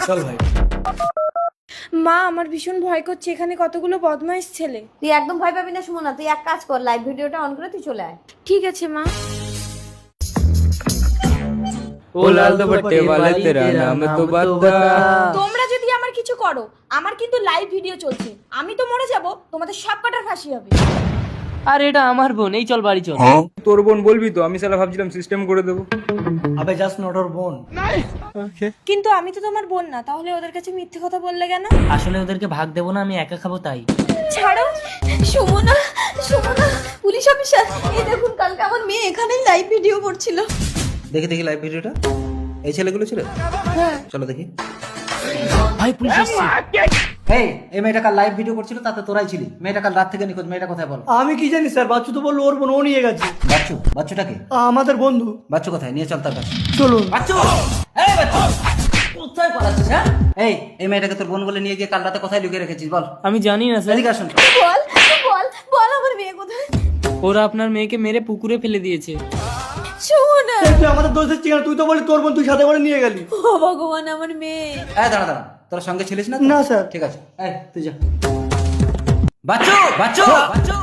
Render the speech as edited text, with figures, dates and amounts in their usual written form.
চল ভাই। মা আমার ভীষণ ভয় করছে, এখানে কতগুলো বদমাইশ ছেলে। তুই একদম ভয় পাবি না সুমনা, তুই এক কাজ কর, লাইভ ভিডিওটা অন করে তুই চলে আয়। ঠিক আছে মা। ও লাল দুপট্টে वाले तेरा नाम तो बता। তোমরা যদি আমার কিছু করো, আমার কিন্তু লাইভ ভিডিও চলছে, আমি তো মরে যাব, তোমাদের সব কটার ফাঁসি হবে। আর এটা আমার বোন, এই চল বাড়ি চল। তোর বোন বলবি তো? আমি শালা ভাবছিলাম সিস্টেম করে দেবো। আবে জাস্ট নট ওর বোন। কিন্তু আমি তো তোমার বোন না, তাহলে ওদের কাছে মিথ্যে কথা বললে কেন? আসলে ওদেরকে ভাগ দেবো না, আমি একা খাবো তাই। ছাড়ো। সুমনা, সুমনা, পুলিশ অফিসার, এই দেখুন কালকে আমার মেয়ে এখানেই লাইভ ভিডিও করছিল। দেখি দেখি লাইভ ভিডিওটা। এই ছেলেগুলো ছিল? হ্যাঁ। চলো দেখি। ভাই পুলিশ আসছে। এই মেয়েটা কাল লাইভ ভিডিও করছিল, তাতে তোরাই ছিলি। মেয়েটা কাল রাত থেকে নিখোঁজ, মেয়েটা কোথায় বল? আমি কি জানি স্যার, বাচ্চু তো বললো ওর বোন, ও নিয়ে গেছে। বাচ্চু? বাচ্চুটাকে? আমাদের বন্ধু। বাচ্চু কোথায়? নিয়ে চল তার কাছে। চলুন। বাচ্চু, এই বাচ্চু, কোথায় পালাচ্ছিস? হ্যাঁ, এই মেয়েটাকে তোর বোন বলে নিয়ে গিয়ে কাল রাতে কোথায় লুকিয়ে রেখেছিস বল? আমি জানি না স্যার। এদিকে আসুন। বল, বল, বল আমার মেয়ে কোথায়? ওরা আপনার মেয়েকে মেরে পুকুরে ফেলে দিয়েছে। সুমনা। তুই আমাদের দোষ দিচ্ছিস কেন? তুই তো বলি তোর বোন, তুই সাথে করে নিয়ে গেলি। ও ভগবান, আমার মেয়ে। দাঁড়া দাঁড়া, তোর সঙ্গে ছিলিস না? না স্যার। ঠিক আছে, এই তুই যা। বাচ্চু, বাচ্চু, বাচ্চু।